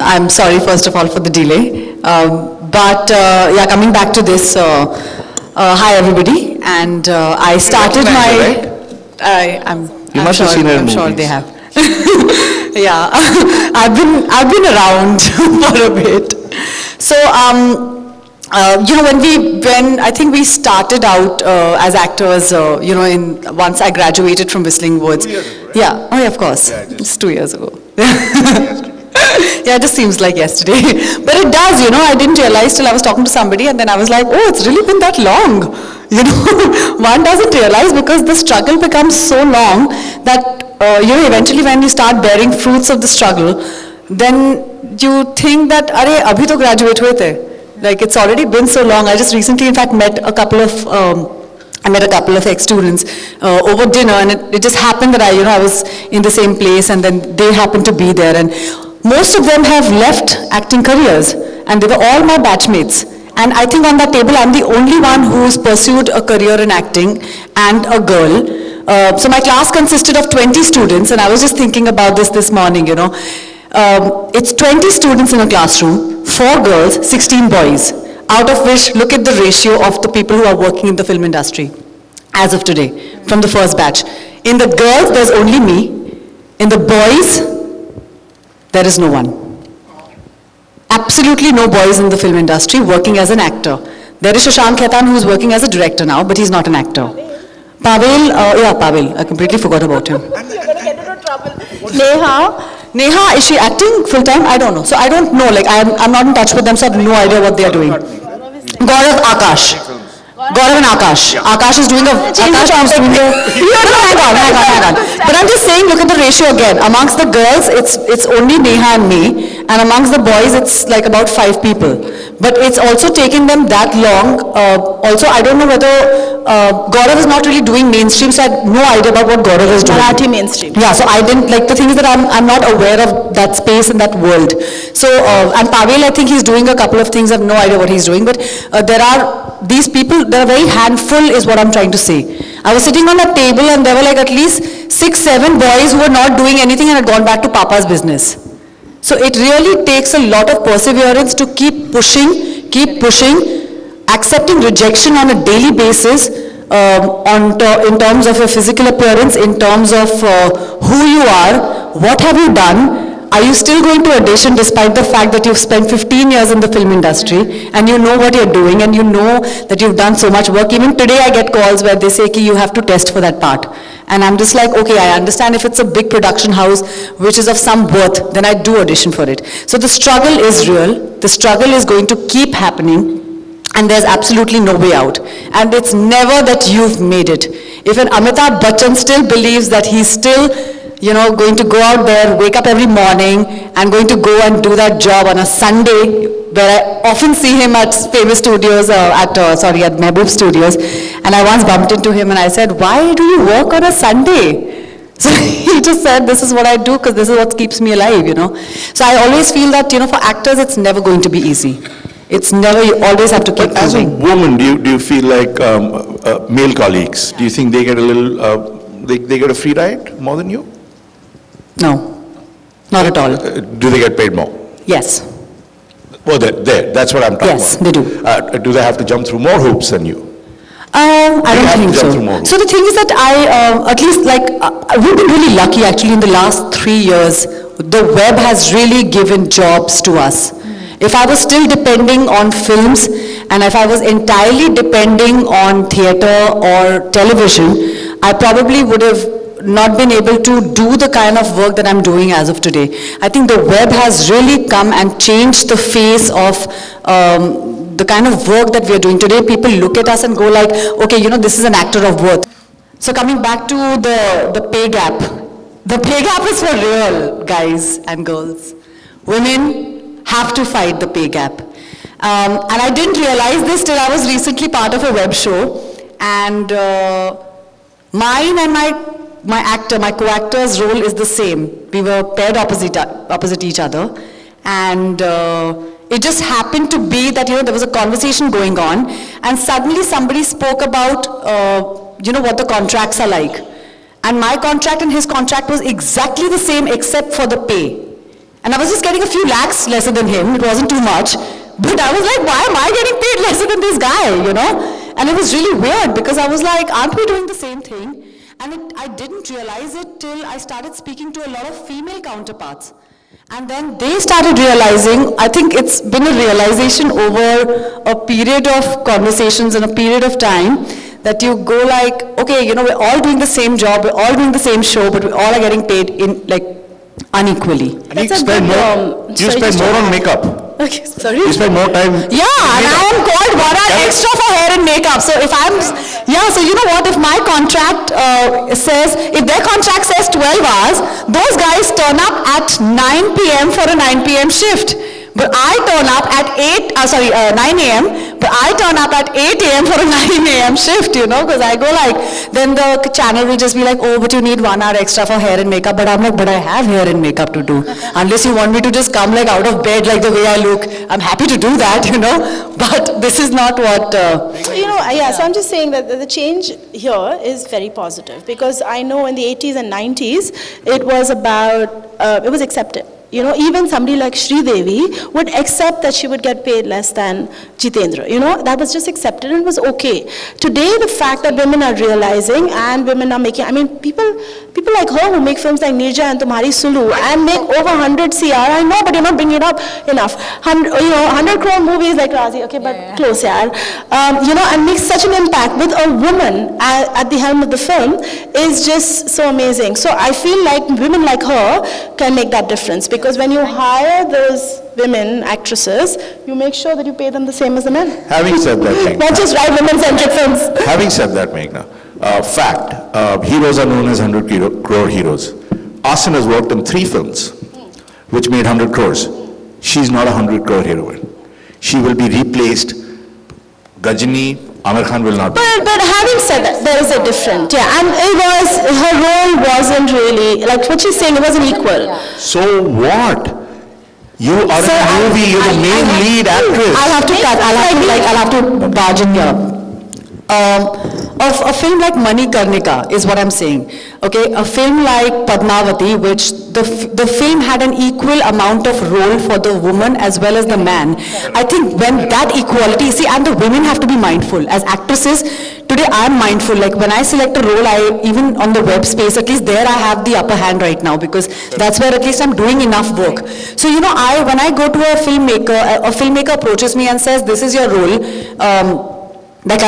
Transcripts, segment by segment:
I'm sorry, first of all, for the delay. Yeah, coming back to this, hi everybody, and I started my... You must have seen her in movies. I'm sure they have. Yeah, I've been around for a bit. So, you know, when I think we started out as actors, you know, once I graduated from Whistling Woods. 2 years ago, right? Yeah, oh yeah, of course. Yeah, it's 2 years ago. Yeah, it just seems like yesterday. But it does, you know, I didn't realize till I was talking to somebody and then I was like, oh, it's really been that long. You know, one doesn't realize because the struggle becomes so long that, you know, eventually when you start bearing fruits of the struggle, then you think that, arey, abhi to graduate hue the. Like, it's already been so long. I just recently, in fact, met a couple of ex-students over dinner, and it just happened that I was in the same place, and then they happened to be there, and most of them have left acting careers, and they were all my batchmates. And I think on that table, I'm the only one who's pursued a career in acting, and a girl. So my class consisted of 20 students, and I was just thinking about this morning, you know. It's 20 students in a classroom, 4 girls, 16 boys, out of which, look at the ratio of the people who are working in the film industry as of today, from the first batch. In the girls, there's only me. In the boys, there is no one. Absolutely no boys in the film industry working as an actor. There is Shashank Khaitan, who's working as a director now, but he's not an actor. Pavel, yeah, Pavel, I completely forgot about him. You're going to get into trouble. Neha, is she acting full-time? I don't know. So I don't know, like I'm not in touch with them, so I have no idea what they are doing. Gaurav, Akash. Gaurav and Akash. Akash is doing hang on. But I'm just saying, look at the ratio again. Amongst the girls, it's only Neha and me, and amongst the boys, it's like about 5 people. But it's also taken them that long. Also, I don't know whether Gaurav is not really doing mainstream, so I had no idea about what Gaurav is doing. Marathi mainstream. Yeah, so I didn't, like, the thing is that I'm not aware of that space and that world. So, and Pavel, I think he's doing a couple of things, I have no idea what he's doing, but there are these people, they're a very handful is what I'm trying to say. I was sitting on a table and there were like at least 6, 7 boys who were not doing anything and had gone back to Papa's business. So it really takes a lot of perseverance to keep pushing, accepting rejection on a daily basis in terms of your physical appearance, in terms of who you are, what have you done. Are you still going to audition despite the fact that you've spent 15 years in the film industry and you know what you're doing and you know that you've done so much work? Even today I get calls where they say, Ki, you have to test for that part. And I'm just like, okay, I understand if it's a big production house which is of some worth, then I do audition for it. So the struggle is real. The struggle is going to keep happening and there's absolutely no way out. And it's never that you've made it. If an Amitabh Bachchan still believes that he's still going to go out there, wake up every morning and going to go and do that job on a Sunday, where I often see him at famous studios, at Mehboob Studios, and I once bumped into him and I said, why do you work on a Sunday? So he just said, this is what I do because this is what keeps me alive, So I always feel that, for actors, it's never going to be easy. It's never, you always have to keep moving. As a woman, do you feel like male colleagues, do you think they get a little, they get a free ride more than you? No, not at all. Do they get paid more? Yes. Well, that's what I'm talking about. Yes, they do. Do they have to jump through more hoops than you? I don't think so. So the thing is that at least we've been really lucky actually in the last 3 years. The web has really given jobs to us. If I was still depending on films and if I was entirely depending on theatre or television, I probably would have not been able to do the kind of work that I'm doing as of today. I think the web has really come and changed the face of the kind of work that we are doing today. People look at us and go like, okay, this is an actor of worth. So coming back to the pay gap. The pay gap is for real, guys and girls. Women have to fight the pay gap. And I didn't realize this till I was recently part of a web show. And mine and my my co-actor's role is the same. We were paired opposite each other. And it just happened to be that, there was a conversation going on, and suddenly somebody spoke about, what the contracts are like. And my contract and his contract was exactly the same except for the pay. And I was just getting a few lakhs lesser than him. It wasn't too much. But I was like, why am I getting paid lesser than this guy, And it was really weird because I was like, aren't we doing the same thing? And I didn't realize it till I started speaking to a lot of female counterparts. And then they started realizing, I think it's been a realization over a period of conversations and a period of time, that you go like, okay, we're all doing the same job, we're all doing the same show, but we all are getting paid in unequally. And you spend more on makeup. Okay, sorry. You spend more time. Yeah, and I am called 1 hour extra for hair and makeup. So if so you know what? If my contract if their contract says 12 hours, those guys turn up at 9 p.m. for a 9 p.m. shift. But I turn up at 9 a.m., but I turn up at 8 a.m. for a 9 a.m. shift, because I go like, then the channel will just be like, oh, but you need 1 hour extra for hair and makeup. But I'm like, but I have hair and makeup to do. Unless you want me to just come like out of bed like the way I look, I'm happy to do that, But this is not what... So I'm just saying that the change here is very positive, because I know in the 80s and 90s, it was it was accepted. Even somebody like Sri Devi would accept that she would get paid less than Jitendra. That was just accepted and it was okay. Today, the fact that women are realizing and women are making, people like her who make films like Nirja and Tumhari Sulu and make over 100 CR, I know, but you're not bringing it up enough. 100 crore movies like Razi, okay, but close, yaar. And make such an impact with a woman at the helm of the film is just so amazing. So I feel like women like her can make that difference, because when you hire those women actresses, you make sure that you pay them the same as the men. Having said that, Meghna. Not just write women-centric films. Having said that, Meghna, heroes are known as 100 crore heroes. Aahana has worked in 3 films, which made 100 crores. She's not a 100 crore heroine. She will be replaced. Gajini, Amir Khan will not be. But having said that, there is a difference. Yeah, and her role wasn't really, like what she's saying, it wasn't equal. So what? You are in a movie, you're the main lead actress. I'll have to barge in here. A film like Mani Karnika is what I'm saying. Okay, a film like Padmavati, which the film had an equal amount of role for the woman as well as the man. I think when that equality, and the women have to be mindful. As actresses, today I'm mindful. Like when I select a role, even on the web space, at least there I have the upper hand right now, because that's where at least I'm doing enough work. So when I go to a filmmaker approaches me and says, this is your role, like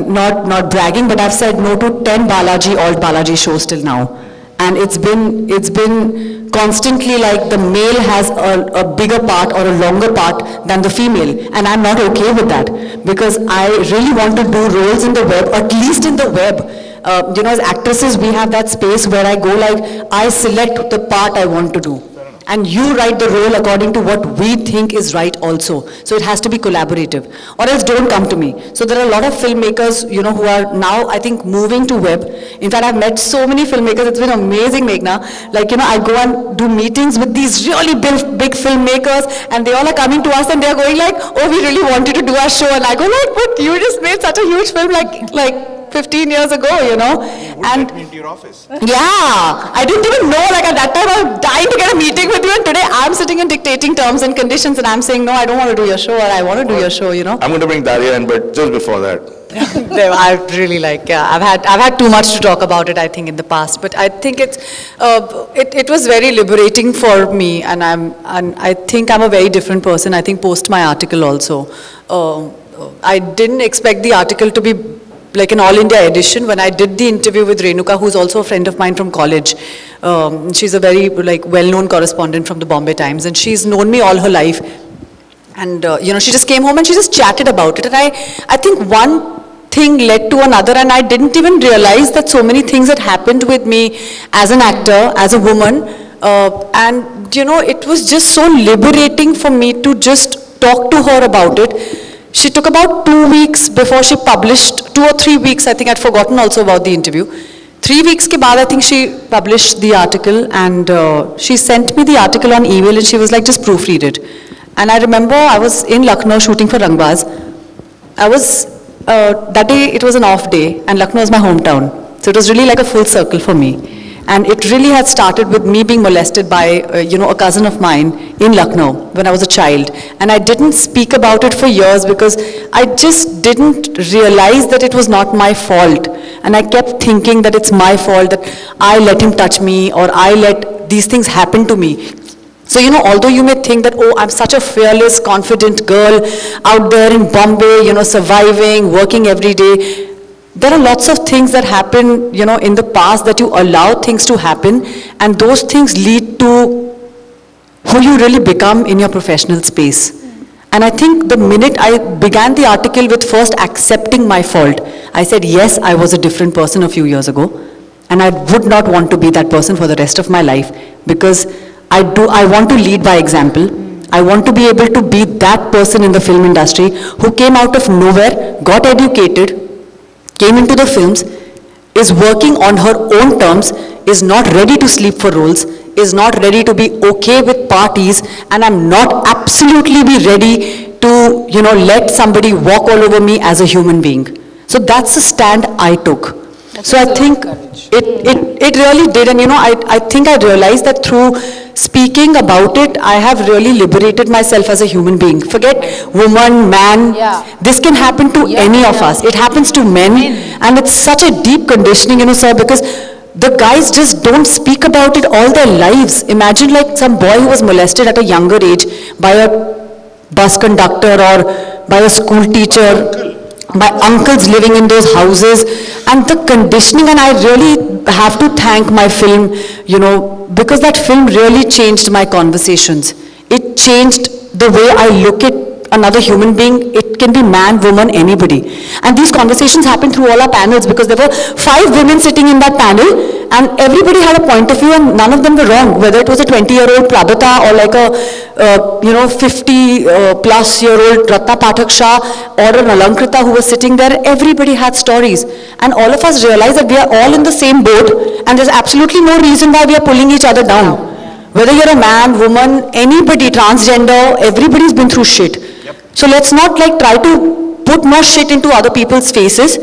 not bragging, but I've said no to 10 alt Balaji shows till now. And it's been constantly like the male has a bigger part or a longer part than the female. And I'm not okay with that, because I really want to do roles in the web, at least in the web. As actresses, we have that space where I go like, I select the part I want to do. And you write the role according to what we think is right also. So it has to be collaborative, or else don't come to me. So there are a lot of filmmakers, who are now, I think, moving to web. In fact, I've met so many filmmakers. It's been amazing, Meghna. Like, I go and do meetings with these really big filmmakers, and they all are coming to us and they're going like, oh, we really want you to do our show. And I go like, but you just made such a huge film like 15 years ago, And get me into your office. Yeah, I didn't even know, like at that time I was dying to get a meeting with you, and today I'm sitting and dictating terms and conditions and I'm saying, no, I don't want to do your show, or I want to do your show, I'm going to bring Daria in, but just before that. I really I've had too much to talk about it, I think, in the past, but I think it was very liberating for me, and I think I'm a very different person. I think post my article also, I didn't expect the article to be like an all-India edition. When I did the interview with Renuka, who's also a friend of mine from college, she's a very well-known correspondent from the Bombay Times, and she's known me all her life. And she just came home and she just chatted about it. And I think one thing led to another, and I didn't even realize that so many things had happened with me as an actor, as a woman. And it was just so liberating for me to just talk to her about it. She took about 2 weeks before she published, 2 or 3 weeks, I think I'd forgotten also about the interview. 3 weeks ke baad, I think she published the article, and she sent me the article on email, and she was like, just proofread it. And I remember I was in Lucknow shooting for Rangbaz. I was, that day it was an off day, and Lucknow is my hometown. So it was really like a full circle for me. And it really had started with me being molested by, a cousin of mine in Lucknow when I was a child. And I didn't speak about it for years because I just didn't realize that it was not my fault. And I kept thinking that it's my fault, that I let him touch me, or I let these things happen to me. So, although you may think that, oh, I'm such a fearless, confident girl out there in Bombay, surviving, working every day, there are lots of things that happen, in the past that you allow things to happen, and those things lead to who you really become in your professional space. And I think the minute I began the article with first accepting my fault, I said, yes, I was a different person a few years ago, and I would not want to be that person for the rest of my life, because I want to lead by example. I want to be able to be that person in the film industry who came out of nowhere, got educated, came into the films, is working on her own terms, is not ready to sleep for roles, is not ready to be okay with parties, and I'm not absolutely be ready to, let somebody walk all over me as a human being. So that's the stand I took. So I think it really did, and I think I realized that through speaking about it, I have really liberated myself as a human being. Forget woman, man, this can happen to any of us. It happens to men, and it's such a deep conditioning, sir, because the guys just don't speak about it all their lives. Imagine like some boy who was molested at a younger age by a bus conductor or by a school teacher. My uncles living in those houses, and the conditioning, and I really have to thank my film, because that film really changed my conversations. It changed the way I look at another human being. It can be man, woman, anybody. And these conversations happened through all our panels, because there were 5 women sitting in that panel, and everybody had a point of view, and none of them were wrong, whether it was a 20-year-old Prabhata or like a 50-plus-year-old Ratna Pathak Shah or an Alankrita who was sitting there. Everybody had stories, and all of us realized that we are all in the same boat, and there's absolutely no reason why we are pulling each other down. Whether you're a man, woman, anybody, transgender, everybody's been through shit. So let's not try to put more shit into other people's faces.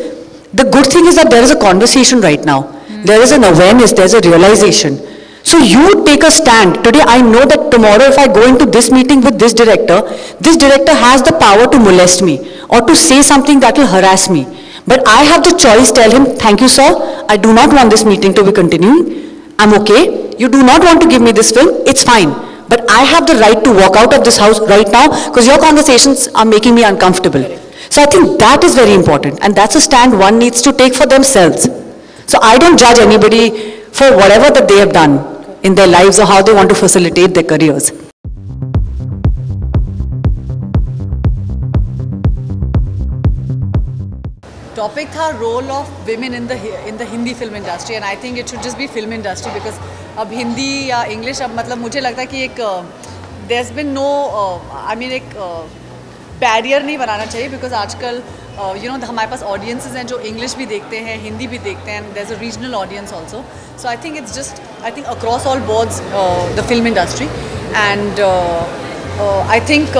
The good thing is that there is a conversation right now. There is an awareness, there's a realization. So you take a stand. Today I know that tomorrow if I go into this meeting with this director has the power to molest me or to say something that will harass me. But I have the choice, tell him, thank you sir, I do not want this meeting to be continuing. I'm okay. You do not want to give me this film, it's fine. But I have the right to walk out of this house right now because your conversations are making me uncomfortable. So I think that is very important, and that's a stand one needs to take for themselves. So I don't judge anybody for whatever that they have done in their lives or how they want to facilitate their careers. Topic था role of women in the Hindi film industry, and I think it should just be film industry because अब Hindi या English अब मतलब मुझे लगता है कि एक there's been no एक barrier नहीं बनाना चाहिए because आजकल हमारे पास audiences हैं जो English भी देखते हैं, Hindi भी देखते हैं, and there's a regional audience also. So I think it's just across all boards the film industry, and I think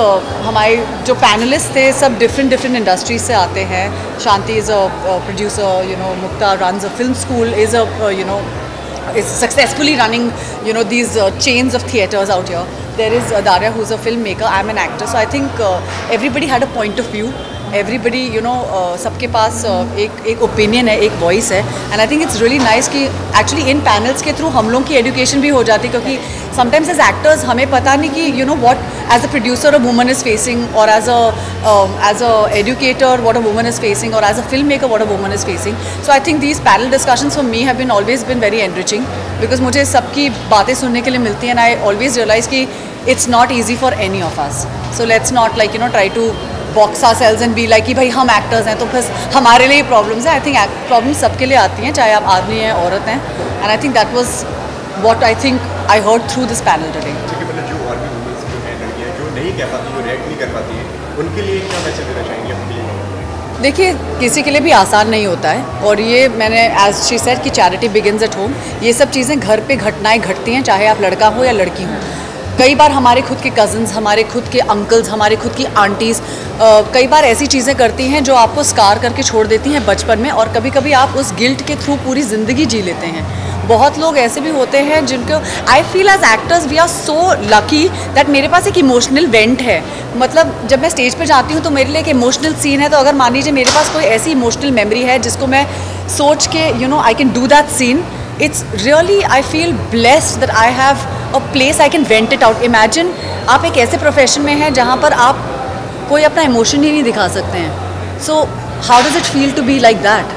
हमारे जो panelists थे सब different industries से आते हैं. Shanti is a producer, Mukta runs a film school, is a is successfully running these chains of theatres out here. There is Daria, who's a filmmaker. I'm an actor, so I think everybody had a point of view. Everybody, सबके पास एक opinion है, एक voice है, and I think it's really nice कि actually in panels के through हम लोग की education भी हो जाती है क्योंकि sometimes as actors हमें पता नहीं कि what as a producer a woman is facing, or as a educator what a woman is facing, or as a filmmaker what a woman is facing. So I think these panel discussions for me have always been very enriching because मुझे सबकी बातें सुनने के लिए मिलती हैं, and I always realize कि it's not easy for any of us. So let's not try to box ourselves and be like कि भाई हम actors हैं तो बस हमारे लिए problems हैं. I think problems सबके लिए आती हैं, चाहे आप आदमी हैं, औरत हैं, and I think that was what I think I heard through this panel today. मतलब जो और भी women जो हैं लड़कियाँ जो नहीं कह पाती, जो react नहीं कर पाती हैं, उनके लिए क्या मैसेज देना चाहेंगे अपने लिए? देखिए, किसी के लिए भी आसान नहीं होता है, और ये मैंने एज शी सेड कि चैरिटी बिगिंस एट होम, ये सब चीज़ें घर पे घटनाएं घटती हैं, चाहे आप लड़का हो या लड़की हो। कई बार हमारे खुद के कज़न्स, हमारे खुद के अंकल्स, हमारे खुद की आंटीज़ कई बार ऐसी चीज़ें करती हैं जो आपको स्कार करके छोड़ देती हैं बचपन में, और कभी कभी आप उस गिल्ट के थ्रू पूरी ज़िंदगी जी लेते हैं। बहुत लोग ऐसे भी होते हैं जिनको I feel as actors we are so lucky that मेरे पास एक इमोशनल वेंट है। मतलब जब मैं स्टेज पे जाती हूँ तो मेरे लिए एक इमोशनल सीन है, तो अगर मान लीजिए मेरे पास कोई ऐसी इमोशनल मेमोरी है जिसको मैं सोच के I can do that scene, it's really I feel blessed that I have a place I can vent it out. Imagine आप एक ऐसे प्रोफेशन में हैं जहाँ पर आप कोई अपना इमोशन ही नहीं दिखा सकते हैं। So how does it feel to be like that?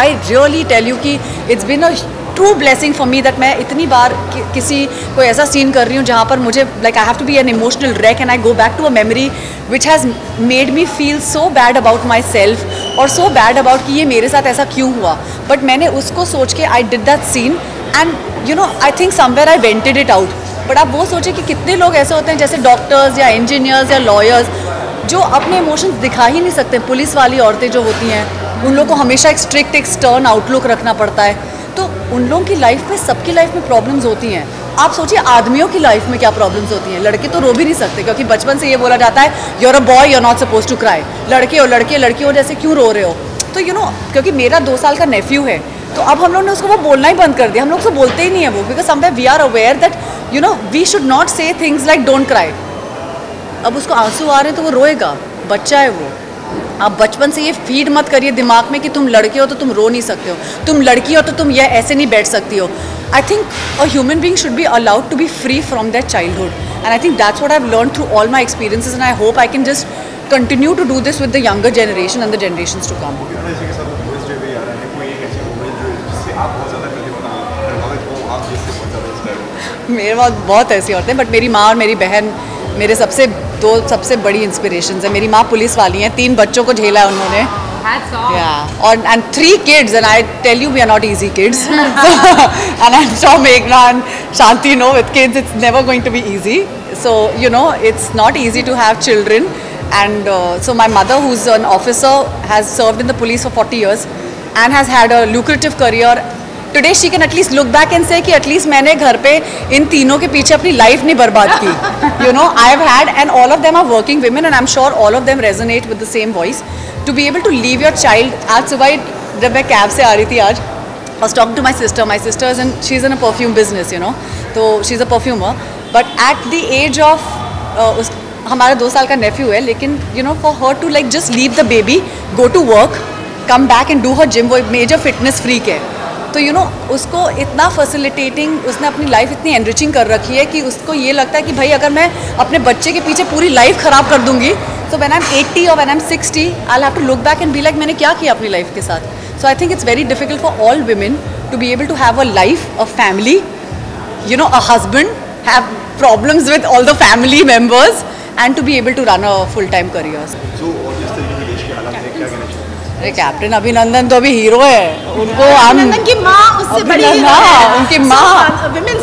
I really tell you कि it's been a true blessing for me that मैं इतनी बार किसी कोई ऐसा सीन कर रही हूँ जहाँ पर मुझे like I have to be an emotional wreck and I go back to a memory which has made me feel so bad about myself और so bad about कि ये मेरे साथ ऐसा क्यों हुआ, but मैंने उसको सोच के I did that scene and I think somewhere I vented it out. But आप वो सोचें कि कितने लोग ऐसे होते हैं जैसे डॉक्टर्स या इंजीनियर्स या लॉयर्स जो अपने इमोशंस दिखा ही नहीं सकते। पुलिस वाली औरतें जो होती हैं उन लोगों को हमेशा एक स्ट्रिक्ट एक स्टर्न आउटलुक रखना पड़ता है, तो उन लोगों की लाइफ में, सबकी लाइफ में प्रॉब्लम्स होती हैं। आप सोचिए आदमियों की लाइफ में क्या प्रॉब्लम्स होती हैं। लड़के तो रो भी नहीं सकते क्योंकि बचपन से ये बोला जाता है you are a boy, you are not suppose to cry. लड़के हो जैसे क्यों रो रहे हो। तो क्योंकि मेरा 2 साल का नेफ्यू है, तो अब हम लोग ने उसको वो बोलना ही बंद कर दिया। हम लोग उसको बोलते ही नहीं है वो, because somewhere we are aware that we should not say things like don't cry. अब उसको आंसू आ रहे हैं तो वो रोएगा, बच्चा है वो। आप बचपन से ये फीड मत करिए दिमाग में कि तुम लड़के हो तो तुम रो नहीं सकते हो, तुम लड़की हो तो तुम ये ऐसे नहीं बैठ सकती हो। I think a human being should be allowed to be free from that childhood, and I think that's what I have learned through all my experiences, and I hope I can just continue to do this with the younger generation and the generations to come. मेरे पास बहुत ऐसी औरतें, but मेरी माँ और मेरी बहन मेरे दो सबसे बड़ी इंस्पिरेशंस है। मेरी माँ पुलिस वाली हैं, 3 बच्चों को झेला है उन्होंने, और and 3 kids, and I tell you we are not easy kids. And I'm sure Meghna and Shanti know with kids it's never going to be easy. So it's not easy to have children, and so my mother, who's an officer, has served in the police for 40 years and has had a lucrative career. Today she can at least look back and say कि at least मैंने घर पे इन तीनों के पीछे अपनी life नहीं बर्बाद की। I have had, and all of them are working women, and I'm sure all of them resonate with the same voice. To be able to leave your child, आज सुबह जब मैं कैब से आ रही थी आज, I was talking to my sister is she's in a perfume business, तो she's a perfumer, but at the age of हमारा 2 साल का nephew है, लेकिन for her to like just leave the baby, go to work, come back and do her gym, वो एक major fitness freak है। तो उसको इतना फैसिलिटेटिंग, उसने अपनी लाइफ इतनी एनरिचिंग कर रखी है कि उसको ये लगता है कि भाई अगर मैं अपने बच्चे के पीछे पूरी लाइफ ख़राब कर दूंगी, तो व्हेन आई एम 80 और when I am 60 I will have to look back and be like मैंने क्या किया अपनी लाइफ के साथ। So I think it's very difficult for all women to be able to have a life, a family, a husband, have problems with all the family members, and to be able to run a full time career. अरे captain Abhinandan तो अभी hero है, उनको अभिनंदन की माँ उससे बड़ी उनकी माँ विमेंस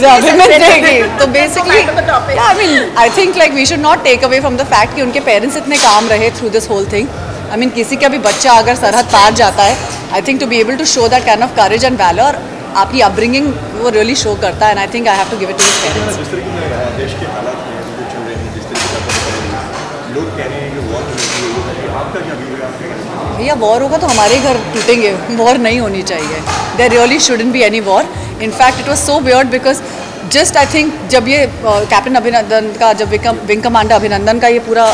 डे, तो basically I mean I think like we should not take away from the fact कि उनके पेरेंट्स इतने काम रहे through this whole thing. I mean किसी का भी बच्चा अगर सरहद पार जाता है, I think to be able to show that kind of courage and valour, आपकी अपब्रिंगिंग वो रियली शो करता है, and I think I have to give it to his parents. भैया वॉर होगा तो हमारे घर टूटेंगे, वॉर नहीं होनी चाहिए। There really shouldn't be any war. In fact it was so weird because just I think जब ये कैप्टन अभिनंदन का, जब विंग कमांडर अभिनंदन का ये पूरा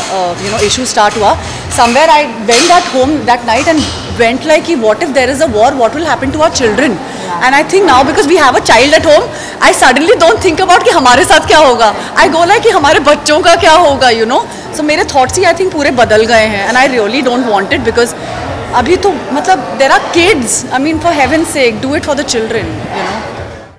इशू स्टार्ट हुआ, somewhere I went at home that night and went like कि what if there is a war, what will happen to our children. And I think now because we have a child at home, I suddenly don't think about कि हमारे साथ क्या होगा, आई go like कि हमारे बच्चों का क्या होगा, सो मेरे थॉट्स ही आई थिंक पूरे बदल गए हैं, and I really don't want it because अभी तो मतलब there are kids, I mean for heaven sake do it for the children,